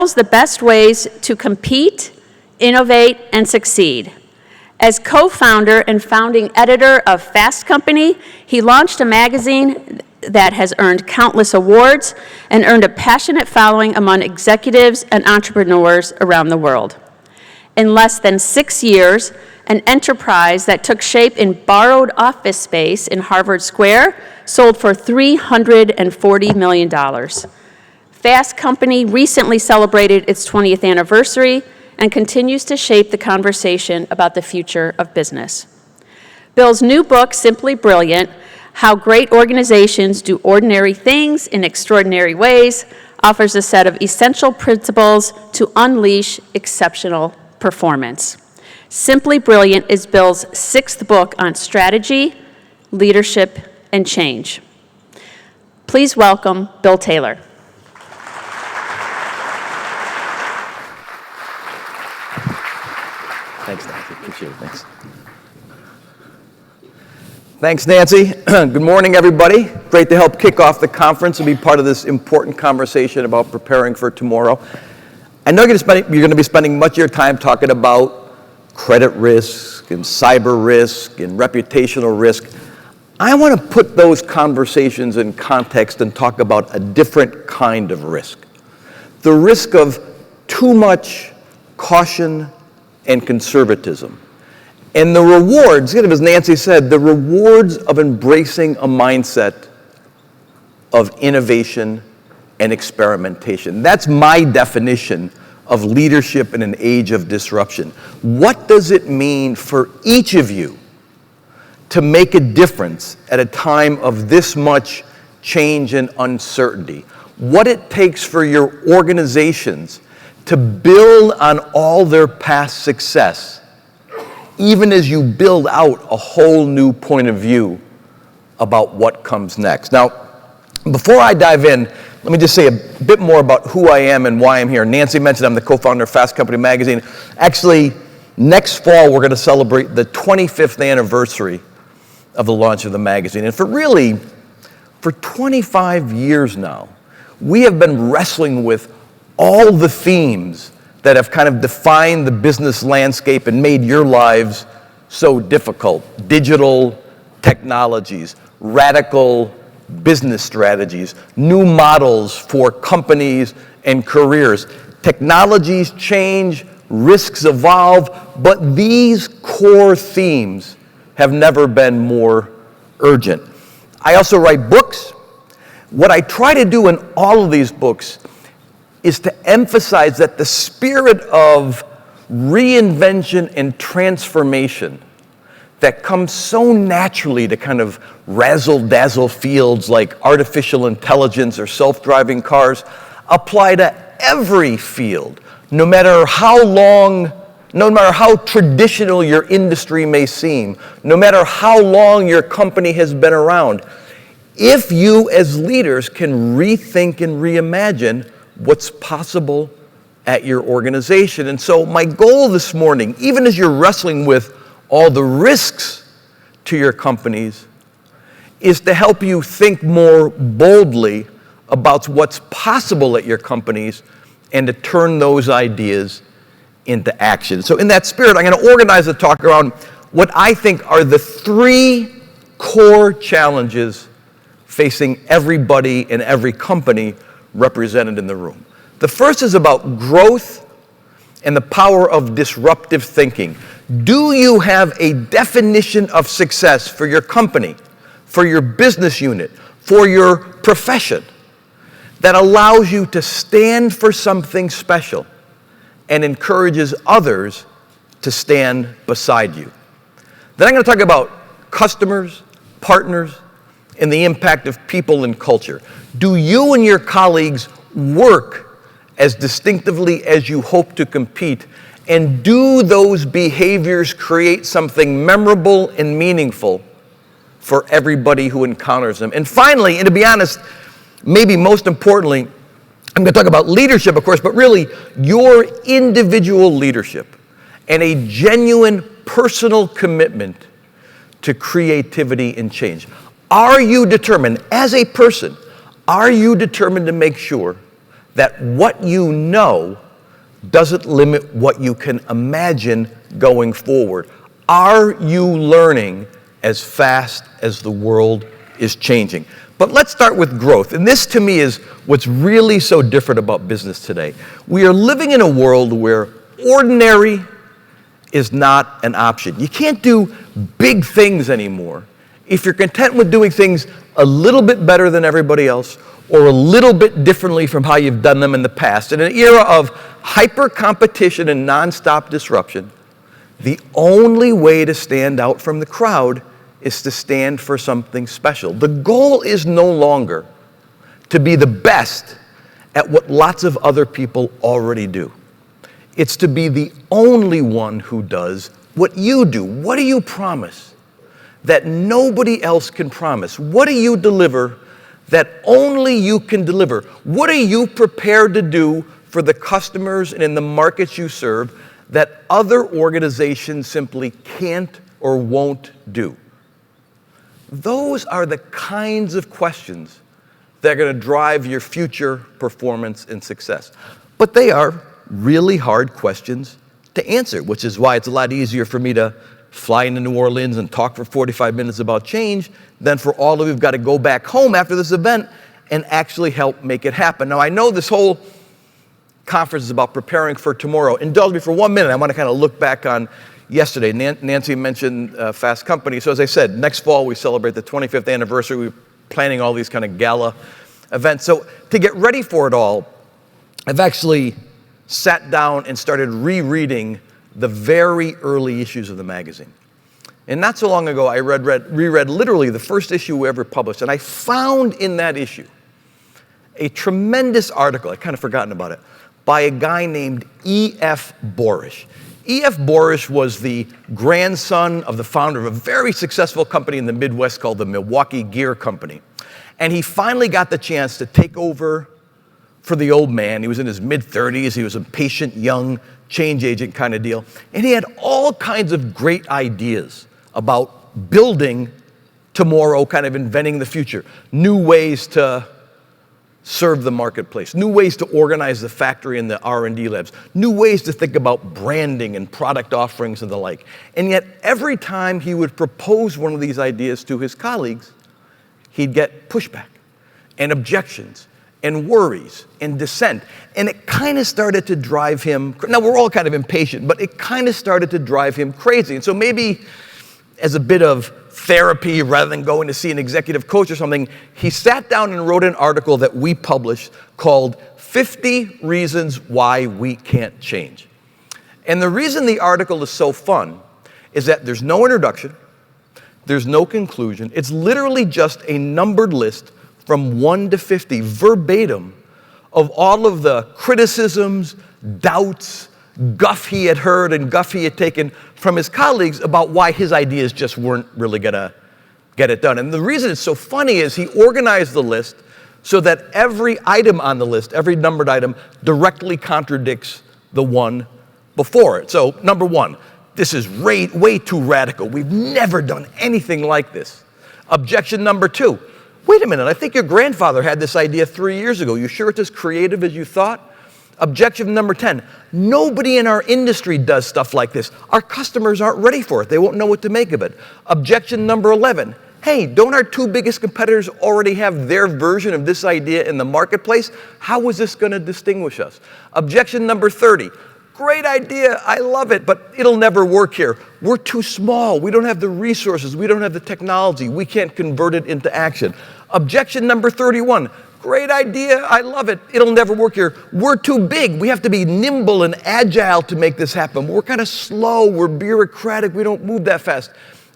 the best ways to compete, innovate, and succeed. As co-founder and founding editor of Fast Company, he launched a magazine that has earned countless awards and earned a passionate following among executives and entrepreneurs around the world. In less than 6 years, an enterprise that took shape in borrowed office space in Harvard Square sold for $340 million. Fast Company recently celebrated its 20th anniversary and continues to shape the conversation about the future of business. Bill's new book, Simply Brilliant: How Great Organizations Do Ordinary Things in Extraordinary Ways, offers a set of essential principles to unleash exceptional performance. Simply Brilliant is Bill's 6th book on strategy, leadership, and change. Please welcome Bill Taylor. Thanks, Nancy. Appreciate it. Thanks. Thanks, Nancy. Good morning, everybody. Great to help kick off the conference and be part of this important conversation about preparing for tomorrow. I know you're going to be spending much of your time talking about credit risk and cyber risk and reputational risk. I want to put those conversations in context and talk about a different kind of risk. The risk of too much caution and conservatism. And the rewards, as Nancy said, the rewards of embracing a mindset of innovation and experimentation. That's my definition of leadership in an age of disruption. What does it mean for each of you to make a difference at a time of this much change and uncertainty? What it takes for your organizations to build on all their past success, even as you build out a whole new point of view about what comes next. Now, before I dive in, let me just say a bit more about who I am and why I'm here. Nancy mentioned I'm the co-founder of Fast Company magazine. Actually, next fall, we're going to celebrate the 25th anniversary of the launch of the magazine. And for 25 years now, we have been wrestling with all the themes that have kind of defined the business landscape and made your lives so difficult. Digital technologies, radical business strategies, new models for companies and careers. Technologies change, risks evolve, but these core themes have never been more urgent. I also write books. What I try to do in all of these books is to emphasize that the spirit of reinvention and transformation that comes so naturally to kind of razzle-dazzle fields like artificial intelligence or self-driving cars apply to every field, no matter how traditional your industry may seem, no matter how long your company has been around. If you as leaders can rethink and reimagine what's possible at your organization. And so my goal this morning, even as you're wrestling with all the risks to your companies, is to help you think more boldly about what's possible at your companies and to turn those ideas into action. So in that spirit, I'm going to organize the talk around what I think are the 3 core challenges facing everybody and every company represented in the room. The first is about growth and the power of disruptive thinking. Do you have a definition of success for your company, for your business unit, for your profession that allows you to stand for something special and encourages others to stand beside you? Then I'm going to talk about customers, partners, and the impact of people and culture. Do you and your colleagues work as distinctively as you hope to compete? And do those behaviors create something memorable and meaningful for everybody who encounters them? And finally, and to be honest, maybe most importantly, I'm going to talk about leadership, of course, but really your individual leadership and a genuine personal commitment to creativity and change. Are you determined, as a person, are you determined to make sure that what you know doesn't limit what you can imagine going forward. Are you learning as fast as the world is changing? But let's start with growth. And this, to me, is what's really so different about business today. We are living in a world where ordinary is not an option. You can't do big things anymore if you're content with doing things a little bit better than everybody else or a little bit differently from how you've done them in the past. In an era of hyper competition and nonstop disruption, the only way to stand out from the crowd is to stand for something special. The goal is no longer to be the best at what lots of other people already do. It's to be the only one who does what you do. What do you promise that nobody else can promise? What do you deliver that only you can deliver? What are you prepared to do for the customers and in the markets you serve that other organizations simply can't or won't do? Those are the kinds of questions that are going to drive your future performance and success. But they are really hard questions to answer, which is why it's a lot easier for me to fly into New Orleans and talk for 45 minutes about change than for all of you who've got to go back home after this event and actually help make it happen. Now, I know this whole conference is about preparing for tomorrow. Indulge me for 1 minute. I want to kind of look back on yesterday. Nancy mentioned Fast Company. So as I said, next fall we celebrate the 25th anniversary. We're planning all these kind of gala events. So to get ready for it all, I've actually sat down and started rereading the very early issues of the magazine. And not so long ago, I reread literally the first issue we ever published. And I found in that issue a tremendous article, I'd kind of forgotten about it, by a guy named E.F. Borish. E.F. Borish was the grandson of the founder of a very successful company in the Midwest called the Milwaukee Gear Company. And he finally got the chance to take over for the old man. He was in his mid-30s. He was a patient, young change agent kind of deal. And he had all kinds of great ideas about building tomorrow, kind of inventing the future, new ways to serve the marketplace, new ways to organize the factory and the R&D labs, new ways to think about branding and product offerings and the like. And yet, every time he would propose one of these ideas to his colleagues, he'd get pushback and objections and worries and dissent. And it kind of started to drive him, now we're all kind of impatient, but it kind of started to drive him crazy. And so maybe as a bit of therapy rather than going to see an executive coach or something, he sat down and wrote an article that we published called 50 Reasons Why We Can't Change. And the reason the article is so fun is that there's no introduction, there's no conclusion. It's literally just a numbered list from 1 to 50, verbatim, of all of the criticisms, doubts, guff he had heard and guff he had taken from his colleagues about why his ideas just weren't really gonna get it done. And the reason it's so funny is he organized the list so that every item on the list, every numbered item, directly contradicts the one before it. So, number one, this is way too radical. We've never done anything like this. Objection number two, wait a minute, I think your grandfather had this idea 3 years ago. You sure it's as creative as you thought? Objection number 10, nobody in our industry does stuff like this. Our customers aren't ready for it. They won't know what to make of it. Objection number 11, hey, don't our two biggest competitors already have their version of this idea in the marketplace? How is this going to distinguish us? Objection number 30, great idea, I love it, but it'll never work here. We're too small. We don't have the resources. We don't have the technology. We can't convert it into action. Objection number 31, great idea, I love it, it'll never work here. We're too big. We have to be nimble and agile to make this happen. We're kind of slow. We're bureaucratic. We don't move that fast.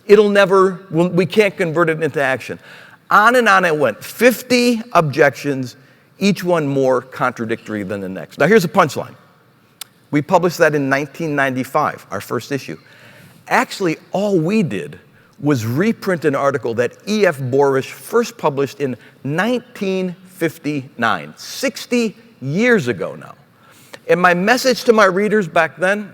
We can't convert it into action. On and on it went. 50 objections, each one more contradictory than the next. Now here's a punchline. We published that in 1995, our first issue. Actually, all we did was reprint an article that E.F. Borish first published in 1959, 60 years ago now. And my message to my readers back then,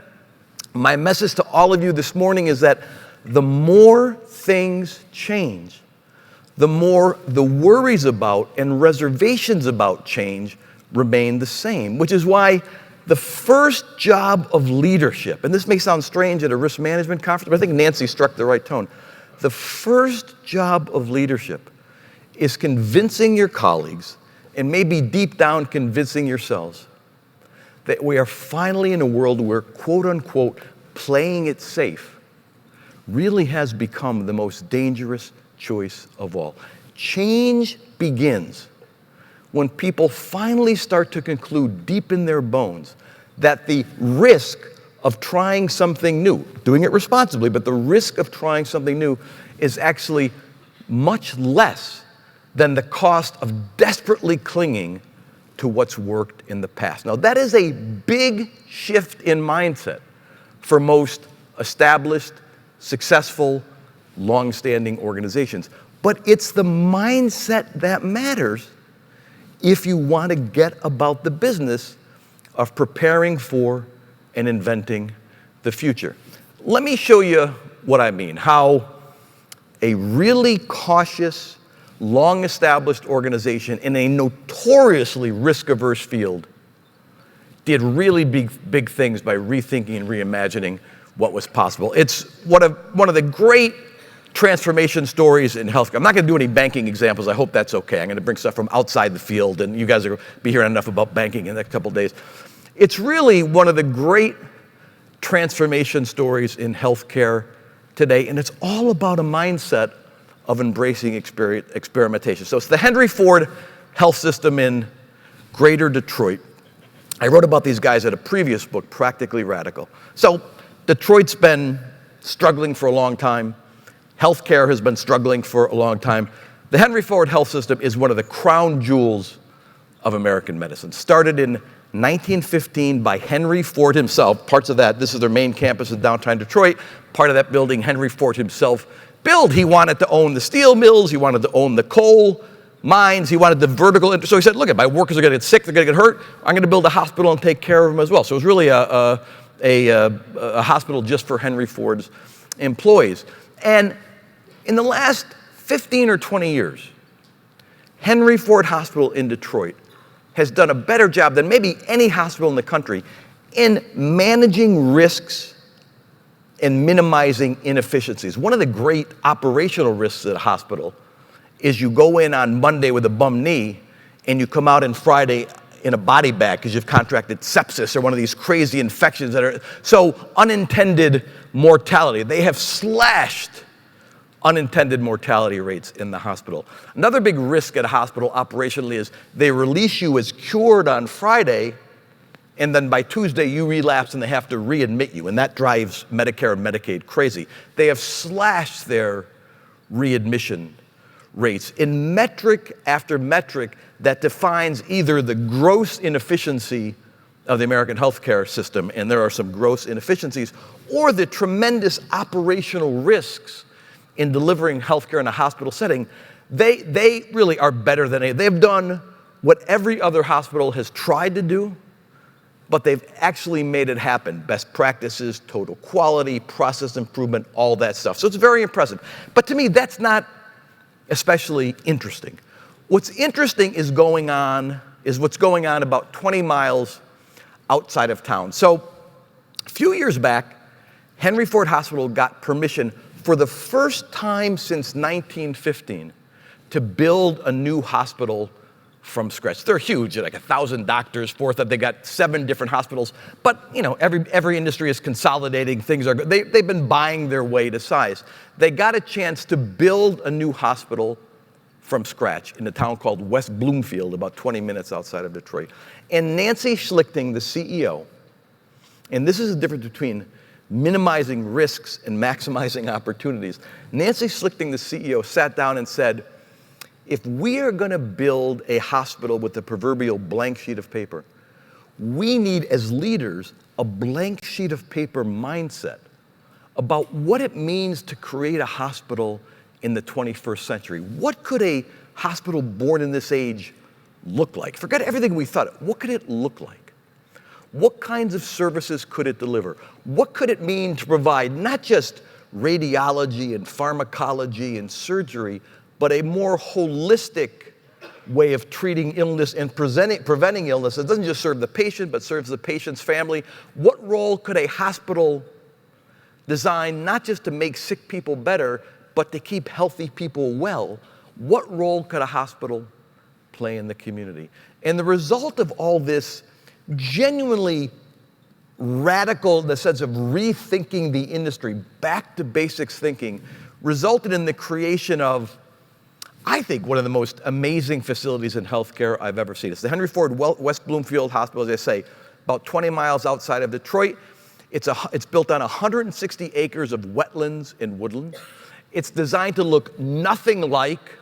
my message to all of you this morning is that the more things change, the more the worries about and reservations about change remain the same, which is why the first job of leadership, and this may sound strange at a risk management conference, but I think Nancy struck the right tone. The first job of leadership is convincing your colleagues, and maybe deep down convincing yourselves, that we are finally in a world where, quote unquote, playing it safe really has become the most dangerous choice of all. Change begins when people finally start to conclude deep in their bones that the risk of trying something new, doing it responsibly, but the risk of trying something new is actually much less than the cost of desperately clinging to what's worked in the past. Now, that is a big shift in mindset for most established, successful, long-standing organizations. But it's the mindset that matters if you want to get about the business of preparing for and inventing the future. Let me show you what I mean, how a really cautious, long-established organization in a notoriously risk-averse field did really big things by rethinking and reimagining what was possible. It's one of the great transformation stories in healthcare. I'm not going to do any banking examples. I hope that's okay. I'm going to bring stuff from outside the field, and you guys are going to be hearing enough about banking in the next couple of days. It's really one of the great transformation stories in healthcare today, and it's all about a mindset of embracing experimentation. So it's the Henry Ford Health System in Greater Detroit. I wrote about these guys at a previous book, Practically Radical. So Detroit's been struggling for a long time. Healthcare has been struggling for a long time. The Henry Ford Health System is one of the crown jewels of American medicine. Started in 1915 by Henry Ford himself. Parts of that, this is their main campus in downtown Detroit. Part of that building, Henry Ford himself built. He wanted to own the steel mills. He wanted to own the coal mines. He wanted the vertical. So he said, look, my workers are going to get sick. They're going to get hurt. I'm going to build a hospital and take care of them as well. So it was really a hospital just for Henry Ford's employees. And in the last 15 or 20 years, Henry Ford Hospital in Detroit has done a better job than maybe any hospital in the country in managing risks and minimizing inefficiencies. One of the great operational risks at a hospital is you go in on Monday with a bum knee and you come out on Friday in a body bag because you've contracted sepsis or one of these crazy infections that are, so unintended mortality. They have slashed unintended mortality rates in the hospital. Another big risk at a hospital operationally is they release you as cured on Friday, and then by Tuesday you relapse and they have to readmit you, and that drives Medicare and Medicaid crazy. They have slashed their readmission rates in metric after metric that defines either the gross inefficiency of the American healthcare system, and there are some gross inefficiencies, or the tremendous operational risks in delivering healthcare in a hospital setting. They really are better than any. They've done what every other hospital has tried to do, but they've actually made it happen. Best practices, total quality, process improvement, all that stuff. So it's very impressive. But to me, that's not especially interesting. What's interesting is what's going on about 20 miles outside of town. So a few years back, Henry Ford Hospital got permission for the first time since 1915 to build a new hospital from scratch. They're huge, like 1,000 doctors, they got 7 different hospitals. But you know, every industry is consolidating. Things are good. They've been buying their way to size. They got a chance to build a new hospital from scratch in a town called West Bloomfield, about 20 minutes outside of Detroit. And Nancy Schlichting, the CEO, and this is the difference between minimizing risks and maximizing opportunities. Nancy Schlichting, the CEO, sat down and said, if we are going to build a hospital with the proverbial blank sheet of paper, we need, as leaders, a blank sheet of paper mindset about what it means to create a hospital in the 21st century. What could a hospital born in this age look like? Forget everything we thought. What could it look like? What kinds of services could it deliver? What could it mean to provide not just radiology and pharmacology and surgery, but a more holistic way of treating illness and preventing illness. It doesn't just serve the patient, but serves the patient's family. What role could a hospital design not just to make sick people better, but to keep healthy people well? What role could a hospital play in the community? And the result of all this genuinely radical, in the sense of rethinking the industry, back to basics thinking, resulted in the creation of, I think, one of the most amazing facilities in healthcare I've ever seen. It's the Henry Ford West Bloomfield Hospital, as I say, about 20 miles outside of Detroit. It's built on 160 acres of wetlands and woodlands. It's designed to look nothing like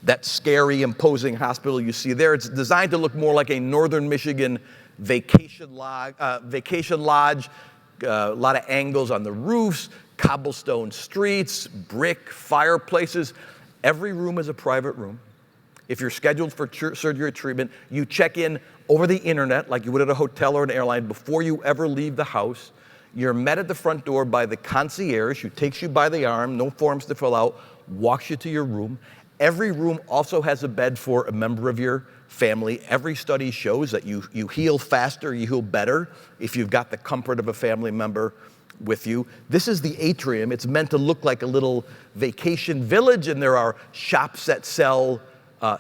that scary, imposing hospital you see there. It's designed to look more like a northern Michigan vacation lodge, a lot of angles on the roofs, cobblestone streets, brick fireplaces. Every room is a private room. If you're scheduled for surgery or treatment, you check in over the internet like you would at a hotel or an airline before you ever leave the house. You're met at the front door by the concierge who takes you by the arm, no forms to fill out, walks you to your room. Every room also has a bed for a member of your family. Every study shows that you heal faster, you heal better if you've got the comfort of a family member with you. This is the atrium. It's meant to look like a little vacation village, and there are shops that sell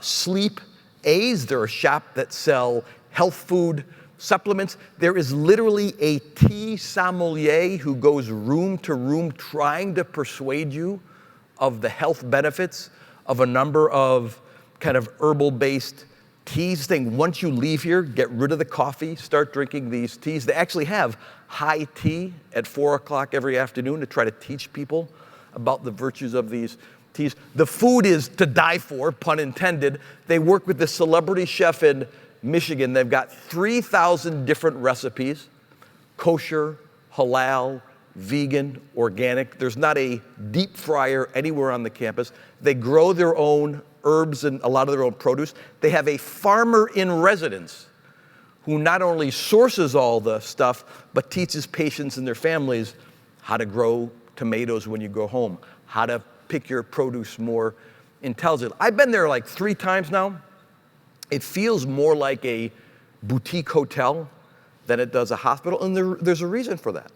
sleep aids. There are shops that sell health food supplements. There is literally a tea sommelier who goes room to room trying to persuade you of the health benefits of a number of kind of herbal-based teas. Thing, once you leave here, get rid of the coffee, start drinking these teas. They actually have high tea at 4 o'clock every afternoon to try to teach people about the virtues of these teas. The food is to die for, pun intended. They work with this celebrity chef in Michigan. They've got 3,000 different recipes, kosher, halal, vegan, organic. There's not a deep fryer anywhere on the campus. They grow their own herbs and a lot of their own produce. They have a farmer in residence who not only sources all the stuff, but teaches patients and their families how to grow tomatoes when you go home, how to pick your produce more intelligently. I've been there like 3 times now. It feels more like a boutique hotel than it does a hospital, and there's a reason for that.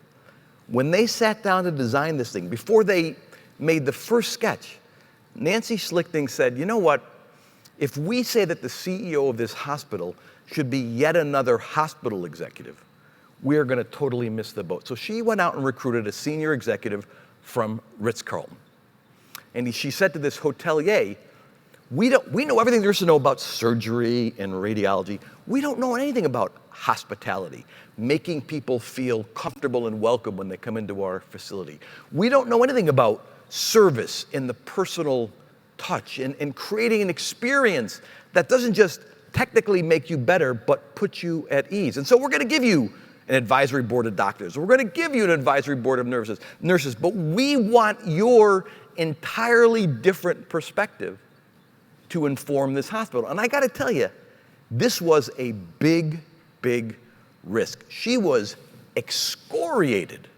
When they sat down to design this thing, before they made the first sketch, Nancy Schlichting said, you know what, if we say that the CEO of this hospital should be yet another hospital executive, we're going to totally miss the boat. So she went out and recruited a senior executive from Ritz-Carlton. And she said to this hotelier, we know everything there is to know about surgery and radiology. We don't know anything about hospitality, making people feel comfortable and welcome when they come into our facility. We don't know anything about service and the personal touch and creating an experience that doesn't just technically make you better, but put you at ease. And so we're going to give you an advisory board of doctors. We're going to give you an advisory board of nurses, but we want your entirely different perspective to inform this hospital. And I got to tell you, this was a big, big risk. She was excoriated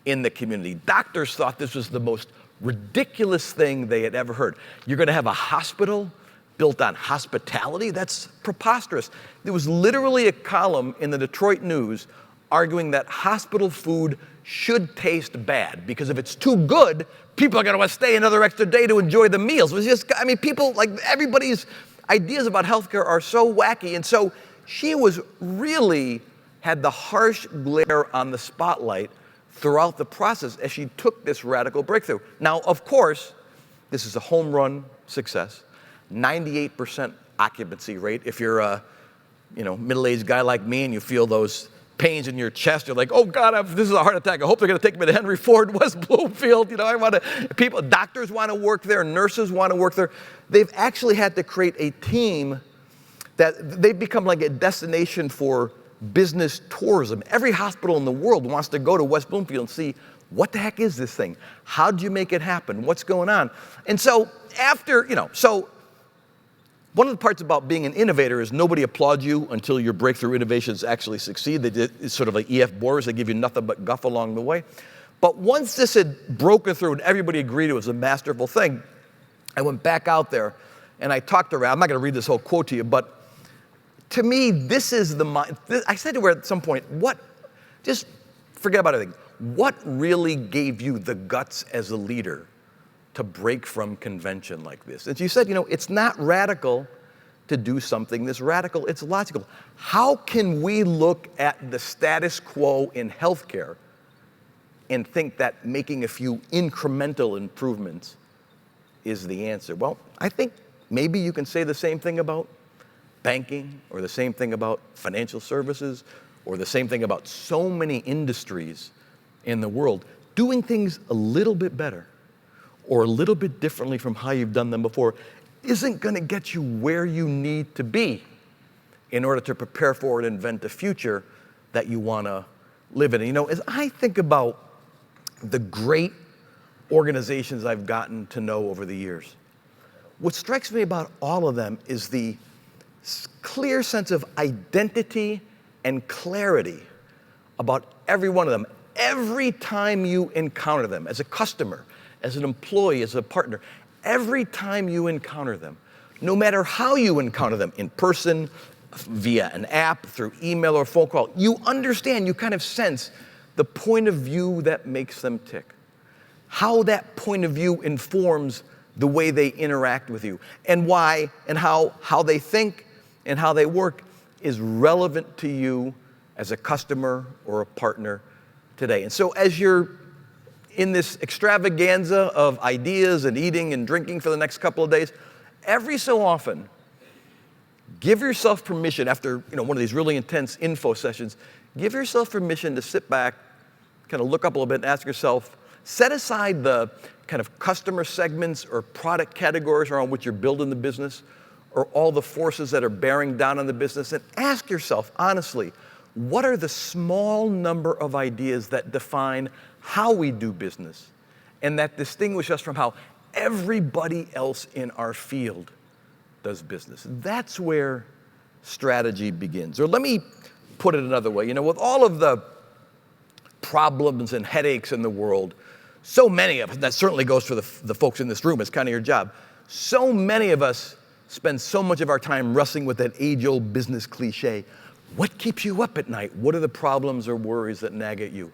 in the community. Doctors thought this was the most ridiculous thing they had ever heard. You're going to have a hospital built on hospitality? That's preposterous. There was literally a column in the Detroit News arguing that hospital food should taste bad because if it's too good, people are going to want to stay another extra day to enjoy the meals. It was just, I mean, people, like everybody's ideas about healthcare are so wacky. And so she was really had the harsh glare on the spotlight throughout the process as she took this radical breakthrough. Now, of course, this is a home run success, 98% occupancy rate. If you're a middle-aged guy like me and you feel those pains in your chest, you're like, oh God, this is a heart attack. I hope they're going to take me to Henry Ford, West Bloomfield. Doctors want to work there, nurses want to work there. They've actually had to create a team that they've become like a destination for business tourism. Every hospital in the world wants to go to West Bloomfield and see what the heck is this thing? How did you make it happen? What's going on? And so one of the parts about being an innovator is nobody applauds you until your breakthrough innovations actually succeed. It's sort of like E.F. Boris. They give you nothing but guff along the way. But once this had broken through and everybody agreed it was a masterful thing, I went back out there and I talked to her. I'm not going to read this whole quote to you, but to me, this is I said to her at some point, just forget about everything. What really gave you the guts as a leader to break from convention like this? And she said, it's not radical to do something this radical, it's logical. How can we look at the status quo in healthcare and think that making a few incremental improvements is the answer? Well, I think maybe you can say the same thing about banking, or the same thing about financial services, or the same thing about so many industries in the world. Doing things a little bit better or a little bit differently from how you've done them before isn't going to get you where you need to be in order to prepare for and invent a future that you want to live in. And, as I think about the great organizations I've gotten to know over the years, what strikes me about all of them is the clear sense of identity and clarity about every one of them. Every time you encounter them, as a customer, as an employee, as a partner, every time you encounter them, no matter how you encounter them, in person, via an app, through email or phone call, you understand, you kind of sense the point of view that makes them tick. How that point of view informs the way they interact with you, and why, and how they think and how they work is relevant to you as a customer or a partner today. And so as you're in this extravaganza of ideas and eating and drinking for the next couple of days, every so often, give yourself permission after one of these really intense info sessions, give yourself permission to sit back, kind of look up a little bit and ask yourself, set aside the kind of customer segments or product categories around which you're building the business, or all the forces that are bearing down on the business, and ask yourself, honestly, what are the small number of ideas that define how we do business and that distinguish us from how everybody else in our field does business? That's where strategy begins. Or let me put it another way. With all of the problems and headaches in the world, so many of us, that certainly goes for the folks in this room, it's kind of your job, so many of us spend so much of our time wrestling with that age-old business cliche. What keeps you up at night? What are the problems or worries that nag at you?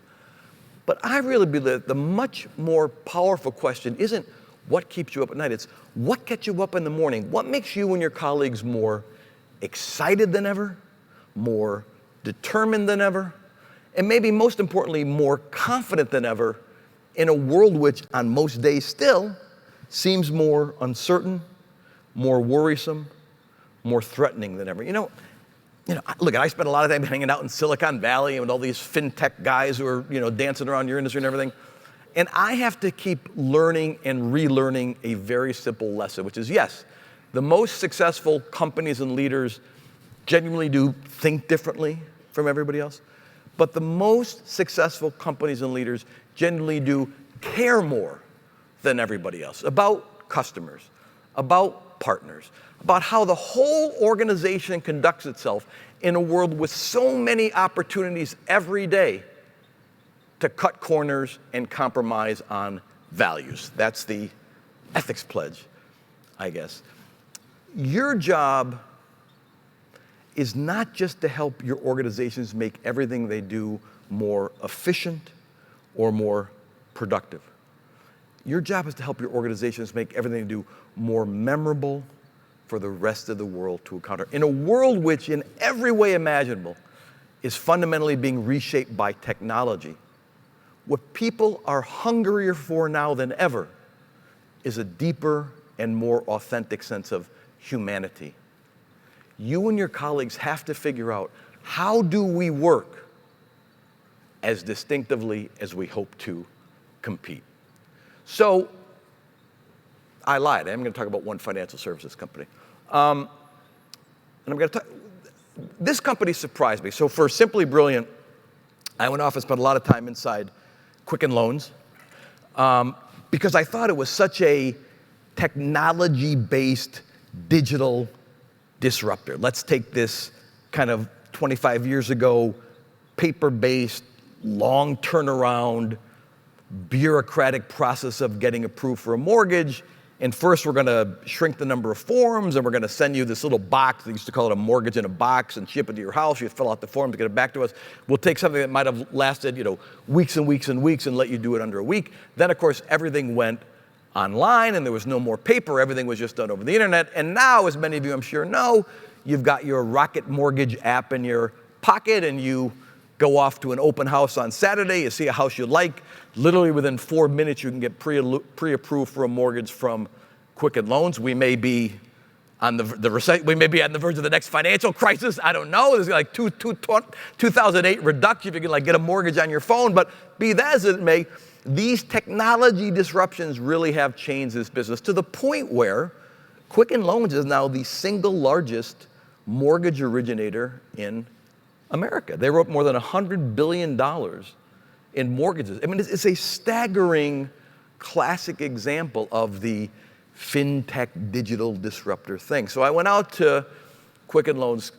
But I really believe that the much more powerful question isn't what keeps you up at night, it's what gets you up in the morning? What makes you and your colleagues more excited than ever, more determined than ever, and maybe most importantly, more confident than ever in a world which on most days still seems more uncertain, more worrisome, more threatening than ever. Look, I spent a lot of time hanging out in Silicon Valley and with all these fintech guys who are, dancing around your industry and everything. And I have to keep learning and relearning a very simple lesson, which is, yes, the most successful companies and leaders genuinely do think differently from everybody else. But the most successful companies and leaders genuinely do care more than everybody else about customers, about partners, about how the whole organization conducts itself in a world with so many opportunities every day to cut corners and compromise on values. That's the ethics pledge, I guess. Your job is not just to help your organizations make everything they do more efficient or more productive. Your job is to help your organizations make everything they do more memorable for the rest of the world to encounter. In a world which, in every way imaginable, is fundamentally being reshaped by technology, what people are hungrier for now than ever is a deeper and more authentic sense of humanity. You and your colleagues have to figure out, how do we work as distinctively as we hope to compete? So, I lied. I'm going to talk about one financial services company. And I'm going to talk, this company surprised me. So for Simply Brilliant, I went off and spent a lot of time inside Quicken Loans because I thought it was such a technology-based digital disruptor. Let's take this kind of 25 years ago, paper-based, long turnaround, bureaucratic process of getting approved for a mortgage And first we're going to shrink the number of forms, and we're going to send you this little box. They used to call it a mortgage in a box, and ship it to your house. You fill out the form to get it back to us. We'll take something that might have lasted, weeks and weeks and weeks and let you do it under a week. Then, of course, everything went online, and there was no more paper. Everything was just done over the internet. And now, as many of you I'm sure know, you've got your Rocket Mortgage app in your pocket, and you go off to an open house on Saturday. You see a house you like. Literally within 4 minutes, you can get pre-approved for a mortgage from Quicken Loans. We may be on we may be on the verge of the next financial crisis. I don't know. There's like 2008 reduction if you can get a mortgage on your phone. But be that as it may, these technology disruptions really have changed this business to the point where Quicken Loans is now the single largest mortgage originator in America. They wrote more than $100 billion in mortgages. I mean, it's a staggering classic example of the fintech digital disruptor thing. So I went out to Quicken Loans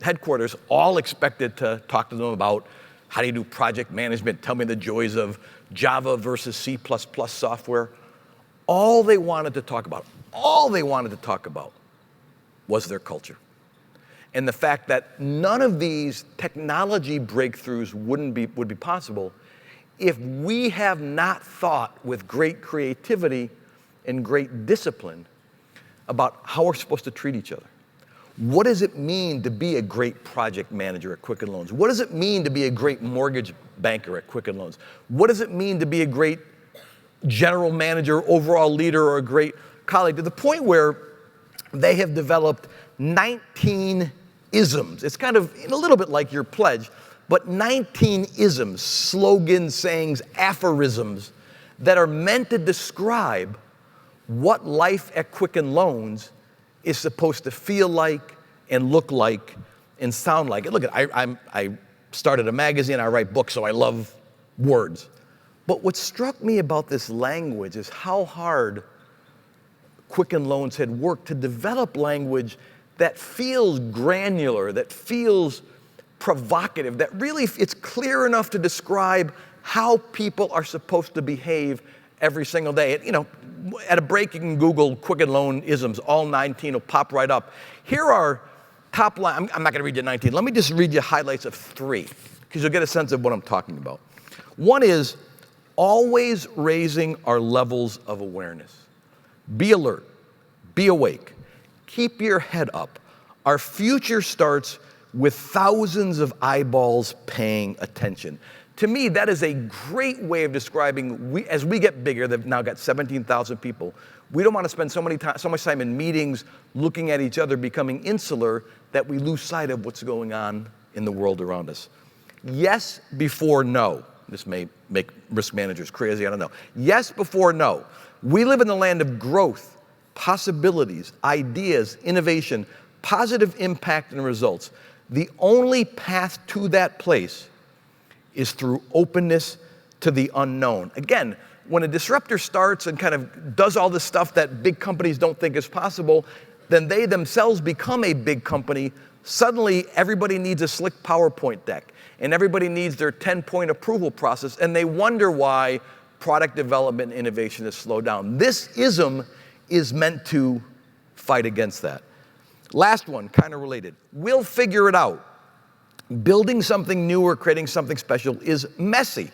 headquarters, all expected to talk to them about how do you do project management, tell me the joys of Java versus C++ software. All they wanted to talk about was their culture. And the fact that none of these technology breakthroughs would be possible if we have not thought with great creativity and great discipline about how we're supposed to treat each other. What does it mean to be a great project manager at Quicken Loans? What does it mean to be a great mortgage banker at Quicken Loans? What does it mean to be a great general manager, overall leader, or a great colleague? To the point where they have developed 19 isms. It's kind of a little bit like your pledge, but 19 isms, slogans, sayings, aphorisms that are meant to describe what life at Quicken Loans is supposed to feel like and look like and sound like. And look, I started a magazine, I write books, so I love words. But what struck me about this language is how hard Quicken Loans had worked to develop language that feels granular, that feels provocative, that really it's clear enough to describe how people are supposed to behave every single day. At a break, you can Google Quicken Loan isms, all 19 will pop right up. Here are top line, I'm not gonna read you 19. Let me just read you highlights of 3, because you'll get a sense of what I'm talking about. One is always raising our levels of awareness. Be alert, be awake. Keep your head up. Our future starts with thousands of eyeballs paying attention. To me, that is a great way of describing, as we get bigger, they've now got 17,000 people, we don't want to spend so much time in meetings looking at each other, becoming insular, that we lose sight of what's going on in the world around us. Yes before no. This may make risk managers crazy, I don't know. Yes before no. We live in the land of growth, possibilities, ideas, innovation, positive impact and results. The only path to that place is through openness to the unknown. Again, when a disruptor starts and kind of does all this stuff that big companies don't think is possible, then they themselves become a big company. Suddenly, everybody needs a slick PowerPoint deck, and everybody needs their 10-point approval process, and they wonder why product development and innovation is slowed down. This ism is meant to fight against that. Last one, kind of related. We'll figure it out. Building something new or creating something special is messy.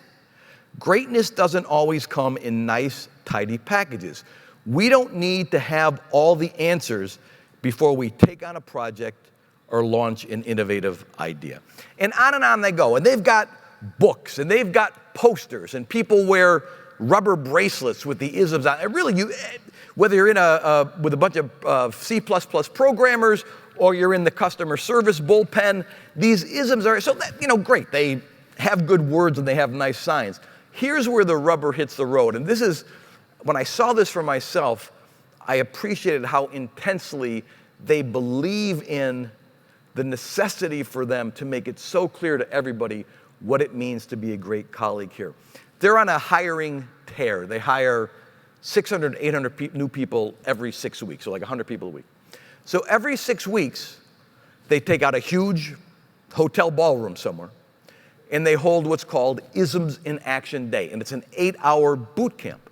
Greatness doesn't always come in nice, tidy packages. We don't need to have all the answers before we take on a project or launch an innovative idea. And on they go. And they've got books, and they've got posters, and people wear rubber bracelets with the isms on. And really, whether you're in with a bunch of C++ programmers or you're in the customer service bullpen, these isms are, so that, great. They have good words and they have nice signs. Here's where the rubber hits the road. And this is, when I saw this for myself, I appreciated how intensely they believe in the necessity for them to make it so clear to everybody what it means to be a great colleague here. They're on a hiring tear. They hire 600, 800 new people every 6 weeks, so like 100 people a week. So every 6 weeks, they take out a huge hotel ballroom somewhere, and they hold what's called Isms in Action Day, and it's an 8-hour boot camp.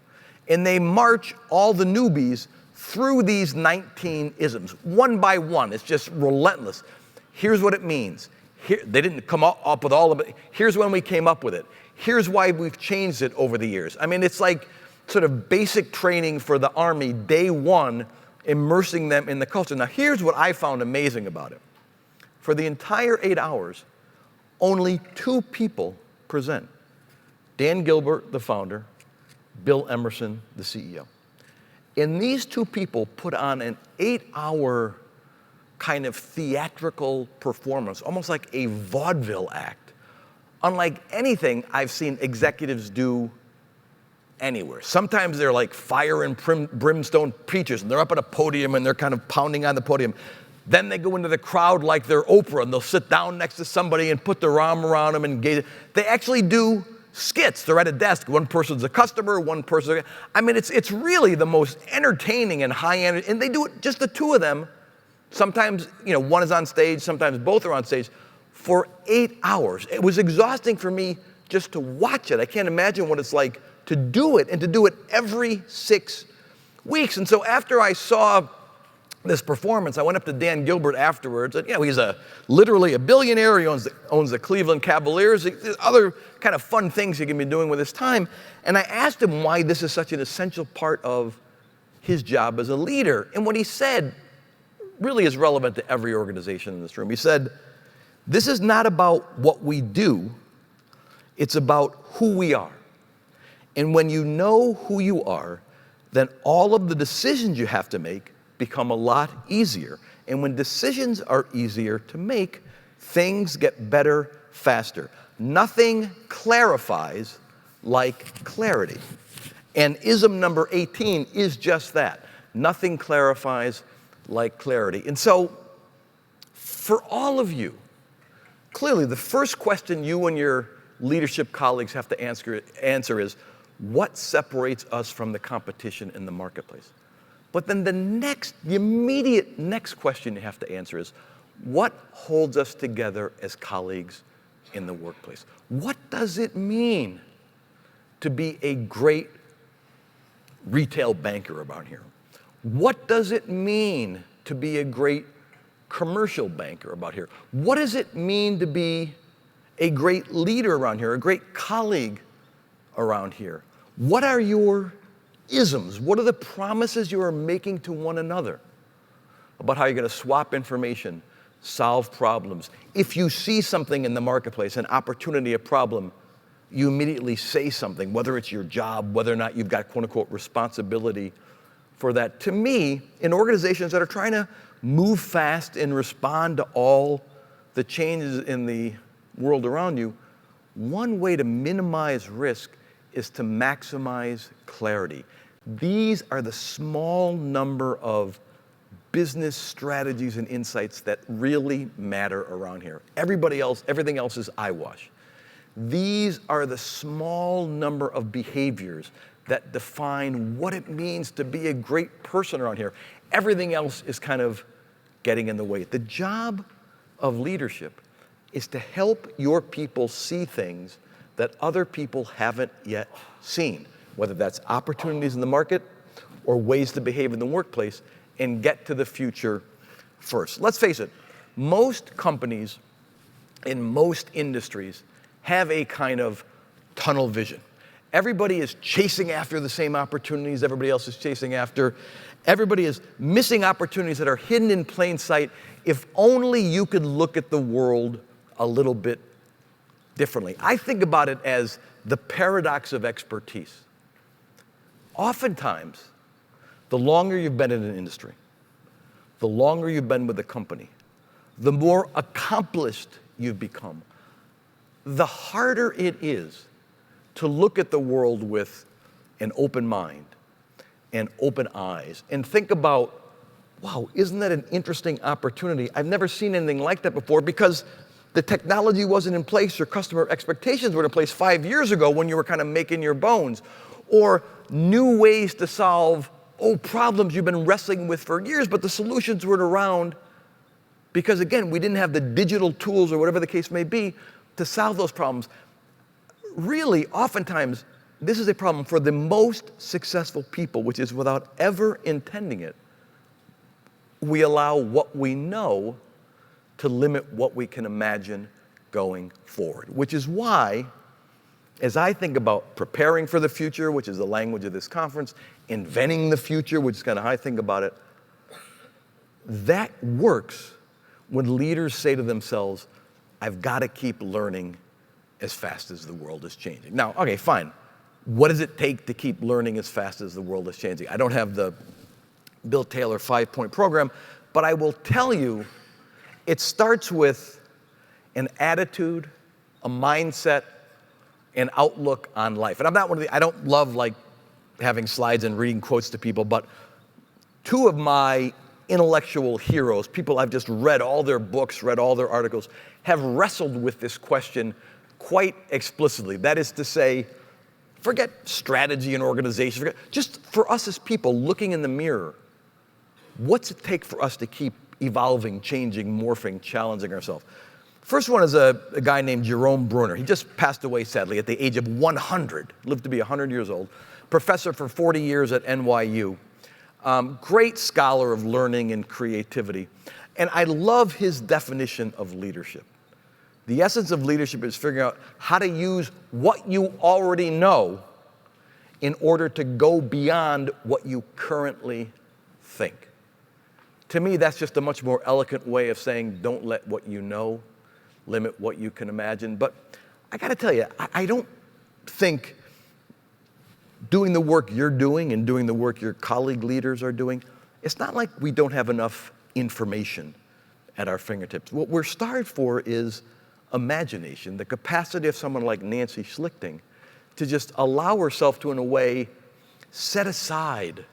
And they march all the newbies through these 19 isms, one by one. It's just relentless. Here's what it means. Here, they didn't come up with all of it. Here's when we came up with it. Here's why we've changed it over the years. I mean, it's like sort of basic training for the Army, day one, immersing them in the culture. Now, here's what I found amazing about it. For the entire 8 hours, only 2 people present. Dan Gilbert, the founder, Bill Emerson, the CEO. And these 2 people put on an 8-hour kind of theatrical performance, almost like a vaudeville act, unlike anything I've seen executives do anywhere. Sometimes they're like fire and brimstone preachers, and they're up at a podium and they're kind of pounding on the podium. Then they go into the crowd like they're Oprah, and they'll sit down next to somebody and put their arm around them and engage. They actually do skits. They're at a desk. One person's a customer, one person. I mean, it's really the most entertaining and high energy, and they do it, just the 2 of them. Sometimes, one is on stage, sometimes both are on stage, for 8 hours. It was exhausting for me just to watch it. I can't imagine what it's like to do it, and to do it every 6 weeks. And so after I saw this performance, I went up to Dan Gilbert afterwards. And, he's literally a billionaire. He owns the Cleveland Cavaliers. There's other kind of fun things he can be doing with his time. And I asked him why this is such an essential part of his job as a leader. And what he said really is relevant to every organization in this room. He said, this is not about what we do. It's about who we are. And when you know who you are, then all of the decisions you have to make become a lot easier. And when decisions are easier to make, things get better faster. Nothing clarifies like clarity. And ism number 18 is just that. Nothing clarifies like clarity. And so, for all of you, clearly the first question you and your leadership colleagues have to answer is, what separates us from the competition in the marketplace? But then the immediate next question you have to answer is, what holds us together as colleagues in the workplace? What does it mean to be a great retail banker around here? What does it mean to be a great commercial banker about here? What does it mean to be a great leader around here, a great colleague around here? What are your isms? What are the promises you are making to one another about how you're going to swap information, solve problems? If you see something in the marketplace, an opportunity, a problem, you immediately say something, whether it's your job, whether or not you've got quote unquote responsibility for that. To me, in organizations that are trying to move fast and respond to all the changes in the world around you, one way to minimize risk is to maximize clarity. These are the small number of business strategies and insights that really matter around here. Everything else is eyewash. These are the small number of behaviors that define what it means to be a great person around here. Everything else is kind of getting in the way. The job of leadership is to help your people see things that other people haven't yet seen, whether that's opportunities in the market or ways to behave in the workplace, and get to the future first. Let's face it, most companies in most industries have a kind of tunnel vision. Everybody is chasing after the same opportunities everybody else is chasing after. Everybody is missing opportunities that are hidden in plain sight. If only you could look at the world a little bit differently. I think about it as the paradox of expertise. Oftentimes, the longer you've been in an industry, the longer you've been with a company, the more accomplished you've become, the harder it is to look at the world with an open mind and open eyes and think about, wow, isn't that an interesting opportunity? I've never seen anything like that before, because the technology wasn't in place, or customer expectations were in place 5 years ago when you were kind of making your bones, or new ways to solve old problems you've been wrestling with for years, but the solutions weren't around because, again, we didn't have the digital tools or whatever the case may be to solve those problems. Really, oftentimes, this is a problem for the most successful people, which is without ever intending it, we allow what we know to limit what we can imagine going forward. Which is why, as I think about preparing for the future, which is the language of this conference, inventing the future, which is kind of how I think about it, that works when leaders say to themselves, I've got to keep learning as fast as the world is changing. Now, okay, fine. What does it take to keep learning as fast as the world is changing? I don't have the Bill Taylor 5-point program, but I will tell you it starts with an attitude, a mindset, an outlook on life. And I'm not one of the, I don't love like having slides and reading quotes to people, but two of my intellectual heroes, people I've just read all their books, read all their articles, have wrestled with this question quite explicitly. That is to say, forget strategy and organization, just for us as people looking in the mirror, what's it take for us to keep evolving, changing, morphing, challenging ourselves? First one is a guy named Jerome Bruner. He just passed away, sadly, at the age of 100, lived to be 100 years old, professor for 40 years at NYU, great scholar of learning and creativity. And I love his definition of leadership. The essence of leadership is figuring out how to use what you already know in order to go beyond what you currently think. To me, that's just a much more eloquent way of saying don't let what you know limit what you can imagine. But I got to tell you, I don't think doing the work you're doing and doing the work your colleague leaders are doing, it's not like we don't have enough information at our fingertips. What we're starved for is imagination, the capacity of someone like Nancy Schlichting to just allow herself to, in a way, set aside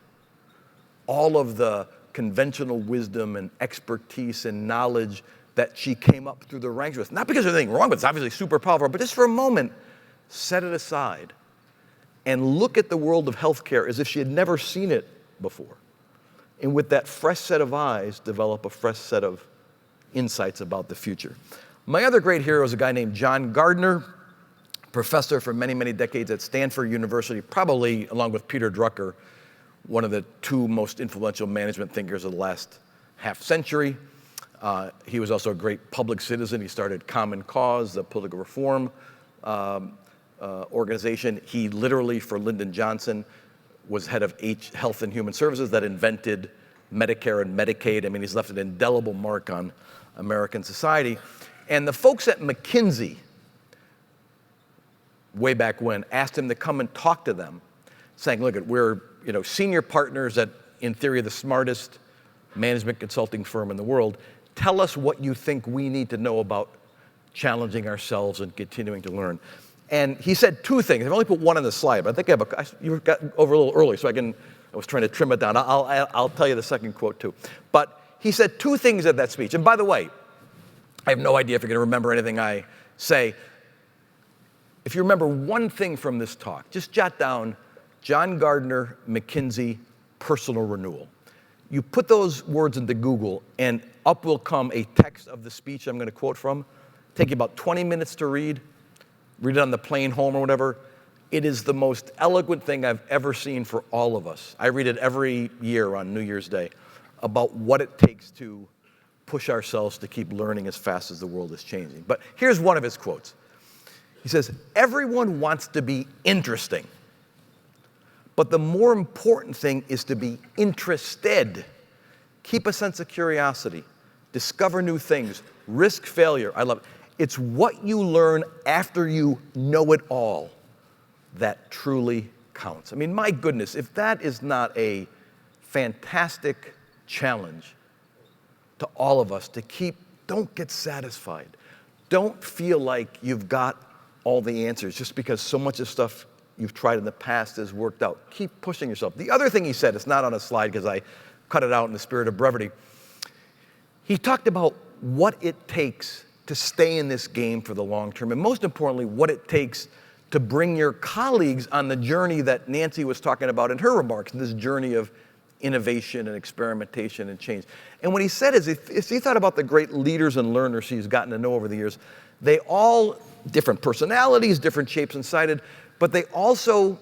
all of the conventional wisdom and expertise and knowledge that she came up through the ranks with. Not because there's anything wrong with it, it's obviously super powerful, but just for a moment, set it aside and look at the world of healthcare as if she had never seen it before. And with that fresh set of eyes, develop a fresh set of insights about the future. My other great hero is a guy named John Gardner, professor for many, many decades at Stanford University, probably along with Peter Drucker, one of the two most influential management thinkers of the last half century. He was also a great public citizen. He started Common Cause, the political reform organization. He literally, for Lyndon Johnson, was head of Health and Human Services that invented Medicare and Medicaid. I mean, he's left an indelible mark on American society. And the folks at McKinsey, way back when, asked him to come and talk to them, saying, look, we're senior partners at, in theory, the smartest management consulting firm in the world. Tell us what you think we need to know about challenging ourselves and continuing to learn. And he said two things. I've only put one on the slide, but I think you got over a little early, so I was trying to trim it down. I'll tell you the second quote too. But he said two things at that speech. And by the way, I have no idea if you're going to remember anything I say. If you remember one thing from this talk, just jot down John Gardner, McKinsey, personal renewal. You put those words into Google, and up will come a text of the speech I'm going to quote from. Take you about 20 minutes to read it on the plane home or whatever. It is the most eloquent thing I've ever seen for all of us. I read it every year on New Year's Day about what it takes to push ourselves to keep learning as fast as the world is changing. But here's one of his quotes. He says, everyone wants to be interesting, but the more important thing is to be interested. Keep a sense of curiosity. Discover new things. Risk failure. I love it. It's what you learn after you know it all that truly counts. I mean, my goodness, if that is not a fantastic challenge to all of us to don't get satisfied. Don't feel like you've got all the answers just because so much of stuff you've tried in the past has worked out. Keep pushing yourself. The other thing he said, it's not on a slide because I cut it out in the spirit of brevity. He talked about what it takes to stay in this game for the long term, and most importantly, what it takes to bring your colleagues on the journey that Nancy was talking about in her remarks, this journey of innovation and experimentation and change. And what he said is, if he thought about the great leaders and learners he's gotten to know over the years, they all, different personalities, different shapes and sizes, but they also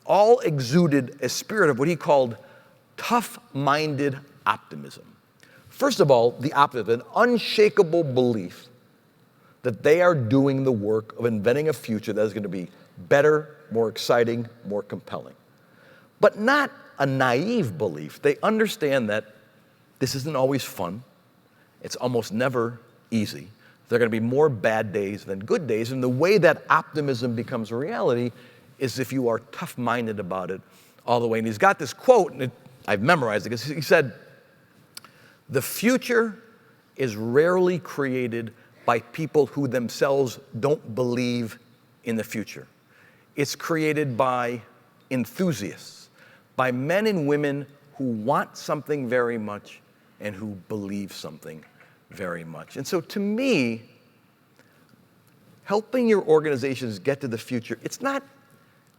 all exuded a spirit of what he called tough-minded optimism. First of all, the optimism, an unshakable belief that they are doing the work of inventing a future that is going to be better, more exciting, more compelling. But not a naive belief. They understand that this isn't always fun. It's almost never easy. There are going to be more bad days than good days. And the way that optimism becomes a reality is if you are tough-minded about it all the way. And he's got this quote, and I've memorized it, because he said, "The future is rarely created by people who themselves don't believe in the future. It's created by enthusiasts, by men and women who want something very much and who believe something very much." And so to me, helping your organizations get to the future, it's not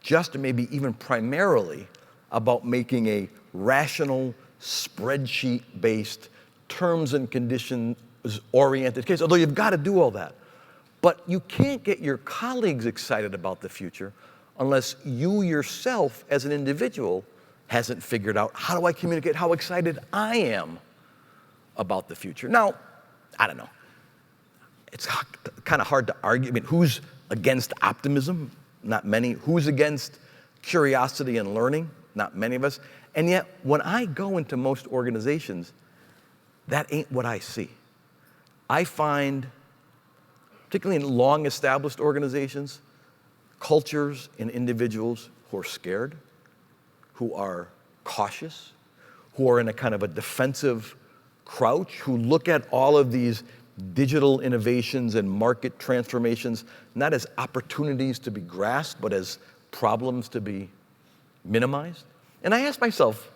just or maybe even primarily about making a rational, spreadsheet-based, terms and conditions-oriented case, although you've got to do all that. But you can't get your colleagues excited about the future unless you yourself, as an individual, hasn't figured out, how do I communicate how excited I am about the future? Now, I don't know. It's kind of hard to argue. I mean, who's against optimism? Not many. Who's against curiosity and learning? Not many of us. And yet, when I go into most organizations, that ain't what I see. I find, particularly in long-established organizations, cultures and individuals who are scared, who are cautious, who are in a kind of a defensive crouch, who look at all of these digital innovations and market transformations not as opportunities to be grasped, but as problems to be minimized. And I ask myself,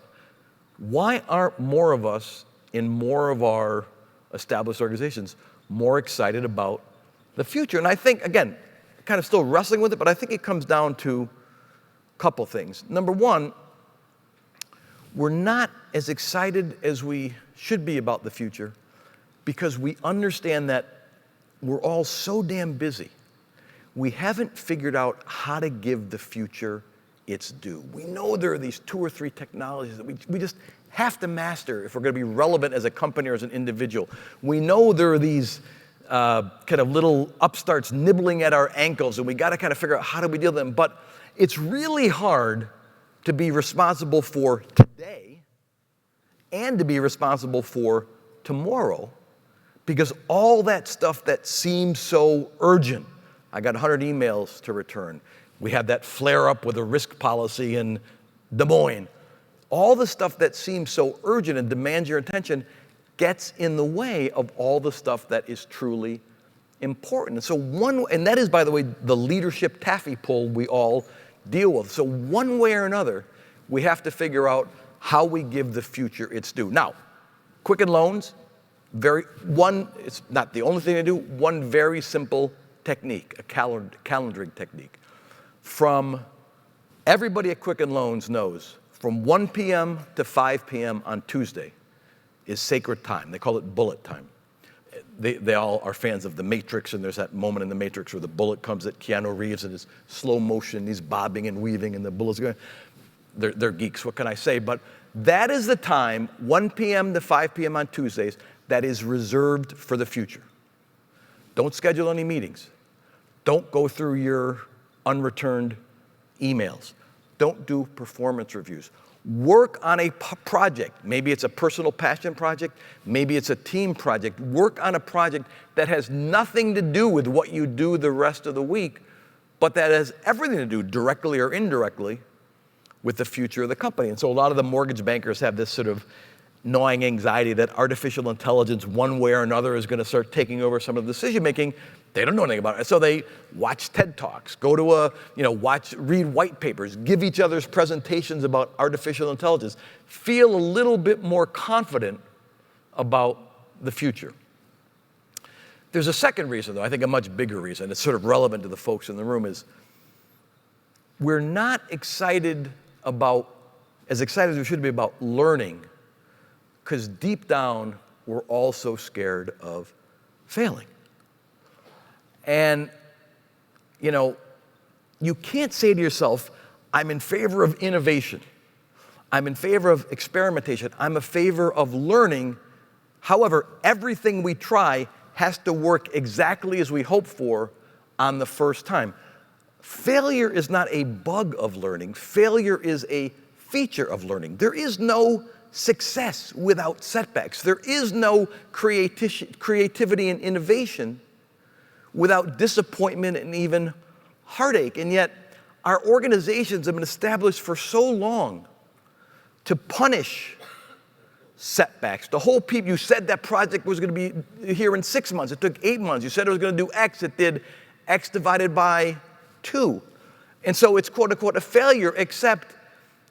why aren't more of us in more of our established organizations more excited about the future? And I think, again, kind of still wrestling with it, but I think it comes down to a couple things. Number one, we're not as excited as we should be about the future because we understand that we're all so damn busy. We haven't figured out how to give the future its due. We know there are these 2 or 3 technologies that we just have to master if we're going to be relevant as a company or as an individual. We know there are these kind of little upstarts nibbling at our ankles, and we got to kind of figure out how do we deal with them. But it's really hard to be responsible for today and to be responsible for tomorrow, because all that stuff that seems so urgent, I got 100 emails to return. We had that flare-up with a risk policy in Des Moines. All the stuff that seems so urgent and demands your attention gets in the way of all the stuff that is truly important. And so and that is, by the way, the leadership taffy pull we all deal with. So one way or another, we have to figure out how we give the future its due. Now, Quicken Loans, it's not the only thing to do, one very simple technique, a calendaring technique. From everybody at Quicken Loans knows, from 1 p.m. to 5 p.m. on Tuesday is sacred time. They call it bullet time. They all are fans of The Matrix, and there's that moment in The Matrix where the bullet comes at Keanu Reeves in his slow motion, he's bobbing and weaving, and the bullet's going. They're geeks, what can I say? But that is the time, 1 p.m. to 5 p.m. on Tuesdays, that is reserved for the future. Don't schedule any meetings. Don't go through your unreturned emails. Don't do performance reviews. Work on a project. Maybe it's a personal passion project. Maybe it's a team project. Work on a project that has nothing to do with what you do the rest of the week, but that has everything to do, directly or indirectly, with the future of the company. And so a lot of the mortgage bankers have this sort of gnawing anxiety that artificial intelligence, one way or another, is going to start taking over some of the decision-making. They don't know anything about it. So they watch TED Talks, go to read white papers, give each other's presentations about artificial intelligence, feel a little bit more confident about the future. There's a second reason, though, I think a much bigger reason. It's sort of relevant to the folks in the room, is we're not as excited as we should be about learning, because deep down, we're all so scared of failing. And, you can't say to yourself, I'm in favor of innovation. I'm in favor of experimentation. I'm in favor of learning. However, everything we try has to work exactly as we hope for on the first time. Failure is not a bug of learning. Failure is a feature of learning. There is no success without setbacks. There is no creativity and innovation without disappointment and even heartache. And yet, our organizations have been established for so long to punish setbacks. The whole people, you said that project was going to be here in 6 months. It took 8 months. You said it was going to do X. It did X divided by 2. And so it's quote unquote a failure, except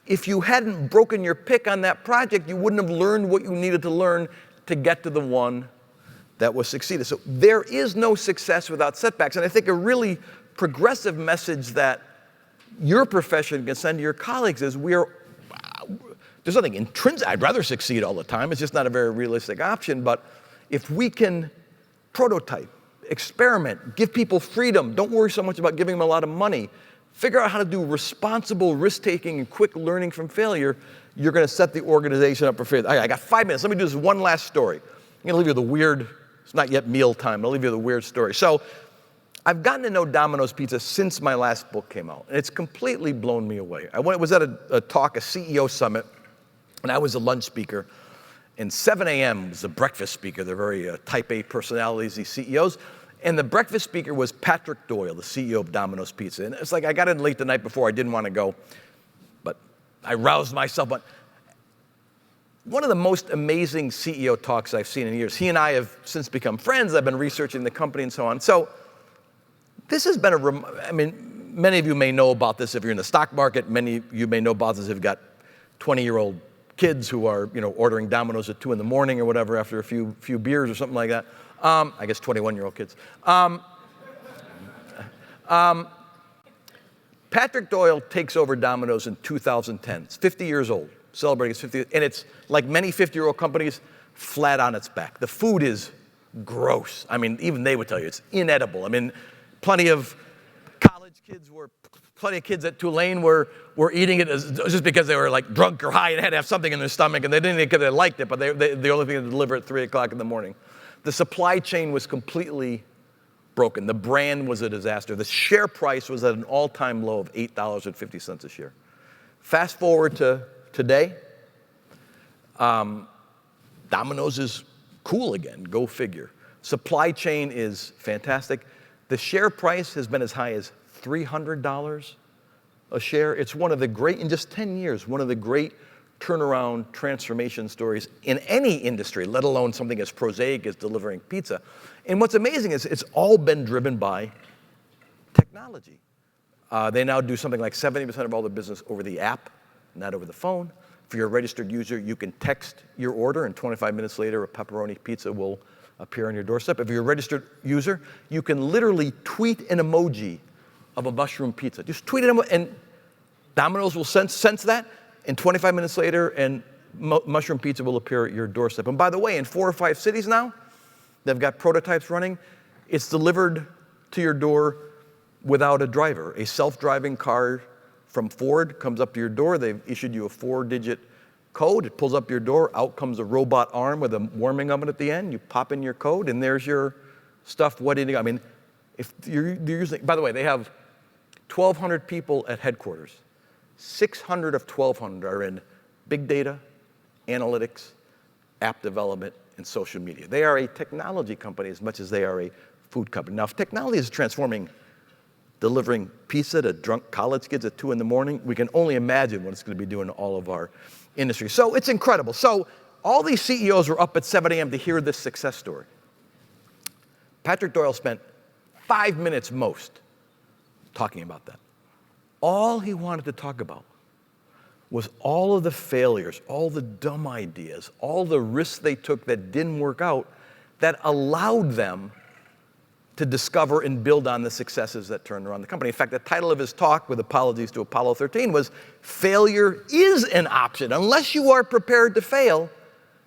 if you hadn't broken your pick on that project, you wouldn't have learned what you needed to learn to get to the one that was succeeded. So there is no success without setbacks. And I think a really progressive message that your profession can send to your colleagues is there's nothing intrinsic. I'd rather succeed all the time. It's just not a very realistic option. But if we can prototype, experiment, give people freedom, don't worry so much about giving them a lot of money, figure out how to do responsible risk-taking and quick learning from failure, you're going to set the organization up for failure. I got 5 minutes. Let me do this one last story. I'm going to leave you the weird, it's not yet meal time. I'll leave you the weird story. So I've gotten to know Domino's Pizza since my last book came out, and it's completely blown me away. I was at a talk, a CEO summit, and I was a lunch speaker, and 7 a.m. was the breakfast speaker. They're very type A personalities, these CEOs. And the breakfast speaker was Patrick Doyle, the CEO of Domino's Pizza. And it's like I got in late the night before. I didn't want to go, but I roused myself. But one of the most amazing CEO talks I've seen in years. He and I have since become friends. I've been researching the company and so on. So this has been many of you may know about this if you're in the stock market. Many of you may know about this if you've got 20-year-old kids who are, ordering Domino's at 2 in the morning or whatever after a few beers or something like that. I guess 21-year-old kids. Patrick Doyle takes over Domino's in 2010. It's 50 years old, celebrating its 50th, and it's like many 50-year-old companies, flat on its back. The food is gross. Even they would tell you it's inedible. Plenty of kids at Tulane were eating it just because they were like drunk or high and had to have something in their stomach, and they didn't eat it because they liked it, but the only thing to deliver at 3 o'clock in the morning. The supply chain was completely broken. The brand was a disaster. The share price was at an all-time low of $8.50 a share. Fast forward to today, Domino's is cool again, go figure. Supply chain is fantastic. The share price has been as high as $300 a share. It's one of the great, in just 10 years, one of the great turnaround transformation stories in any industry, let alone something as prosaic as delivering pizza. And what's amazing is it's all been driven by technology. They now do something like 70% of all their business over the app, not over the phone. If you're a registered user, you can text your order, and 25 minutes later, a pepperoni pizza will appear on your doorstep. If you're a registered user, you can literally tweet an emoji of a mushroom pizza. Just tweet it, and Domino's will sense that, and 25 minutes later, and mushroom pizza will appear at your doorstep. And by the way, in 4 or 5 cities now, they've got prototypes running. It's delivered to your door without a driver. A self-driving car from Ford comes up to your door. They've issued you a 4-digit code. It pulls up your door. Out comes a robot arm with a warming oven at the end. You pop in your code, and there's your stuff waiting to go. If you're using, by the way, they have 1,200 people at headquarters. 600 of 1,200 are in big data, analytics, app development, and social media. They are a technology company as much as they are a food company. Now, if technology is transforming delivering pizza to drunk college kids at 2 in the morning, we can only imagine what it's going to be doing to all of our industry. So it's incredible. So all these CEOs were up at 7 a.m. to hear this success story. Patrick Doyle spent 5 minutes most talking about that. All he wanted to talk about was all of the failures, all the dumb ideas, all the risks they took that didn't work out that allowed them to discover and build on the successes that turned around the company. In fact, the title of his talk, with apologies to Apollo 13, was "Failure is an Option. Unless you are prepared to fail,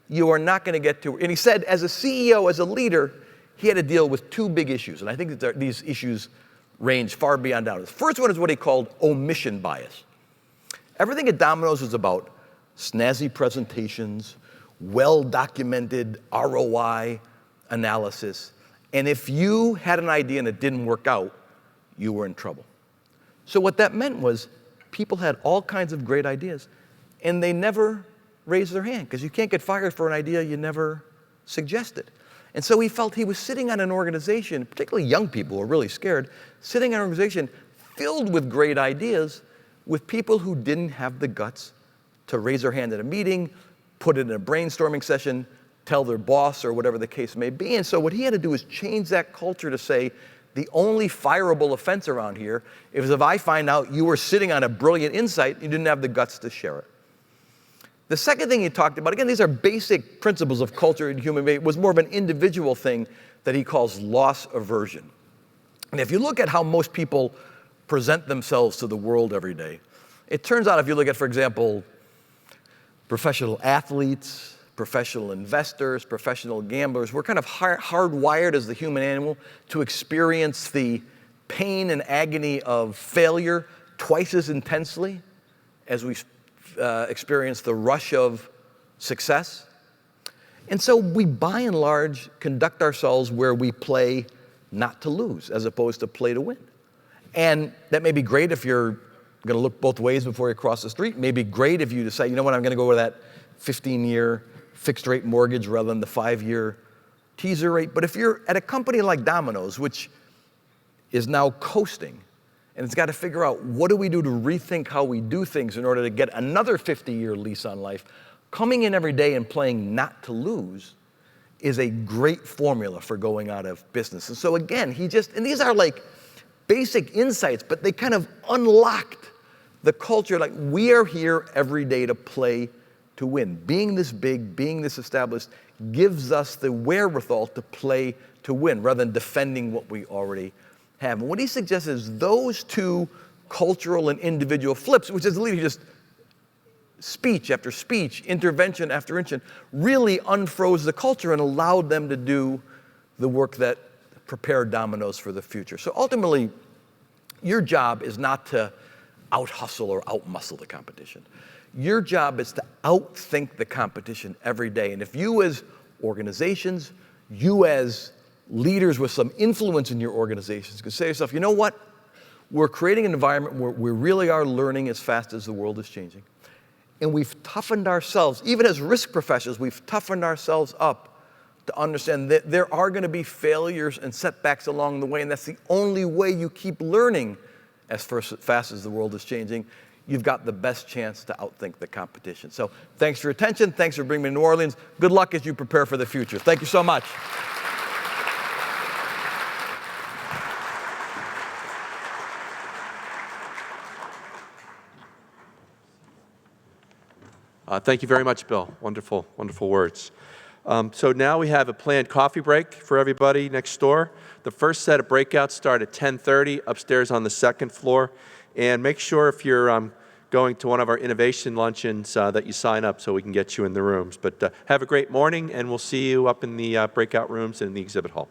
you are not going to get to." And he said, as a CEO, as a leader, he had to deal with 2 big issues. And I think that these issues range far beyond Domino's. First one is what he called omission bias. Everything at Domino's is about snazzy presentations, well-documented ROI analysis, and if you had an idea and it didn't work out, you were in trouble. So what that meant was people had all kinds of great ideas, and they never raised their hand, because you can't get fired for an idea you never suggested. And so he felt he was sitting on an organization, particularly young people who are really scared, sitting on an organization filled with great ideas with people who didn't have the guts to raise their hand at a meeting, put it in a brainstorming session, tell their boss or whatever the case may be. And so what he had to do was change that culture to say, the only fireable offense around here is if I find out you were sitting on a brilliant insight, you didn't have the guts to share it. The second thing he talked about, again, these are basic principles of culture and human behavior, was more of an individual thing that he calls loss aversion. And if you look at how most people present themselves to the world every day, it turns out if you look at, for example, professional athletes, professional investors, professional gamblers, we're kind of hardwired as the human animal to experience the pain and agony of failure twice as intensely as we experience the rush of success. And so we, by and large, conduct ourselves where we play not to lose as opposed to play to win. And that may be great if you're going to look both ways before you cross the street. It may be great if you decide, you know what, I'm going to go with that 15-year fixed rate mortgage rather than the 5-year teaser rate. But if you're at a company like Domino's, which is now coasting, and it's got to figure out what do we do to rethink how we do things in order to get another 50-year lease on life, coming in every day and playing not to lose is a great formula for going out of business. And so again, and these are like basic insights, but they kind of unlocked the culture. Like, we are here every day to play to win. Being this big, being this established, gives us the wherewithal to play to win rather than defending what we already have. And what he suggests is those two cultural and individual flips, which is literally just speech after speech, intervention after intervention, really unfroze the culture and allowed them to do the work that prepared Domino's for the future. So ultimately, your job is not to out-hustle or out-muscle the competition. Your job is to outthink the competition every day. And if you as organizations, you as leaders with some influence in your organizations can say to yourself, you know what? We're creating an environment where we really are learning as fast as the world is changing. And we've toughened ourselves, even as risk professionals, we've toughened ourselves up to understand that there are going to be failures and setbacks along the way, and that's the only way you keep learning as fast as the world is changing. You've got the best chance to outthink the competition. So thanks for your attention. Thanks for bringing me to New Orleans. Good luck as you prepare for the future. Thank you so much. Thank you very much, Bill. Wonderful, wonderful words. So now we have a planned coffee break for everybody next door. The first set of breakouts start at 10:30 upstairs on the second floor. And make sure if you're going to one of our innovation luncheons that you sign up so we can get you in the rooms. But have a great morning, and we'll see you up in the breakout rooms and in the exhibit hall.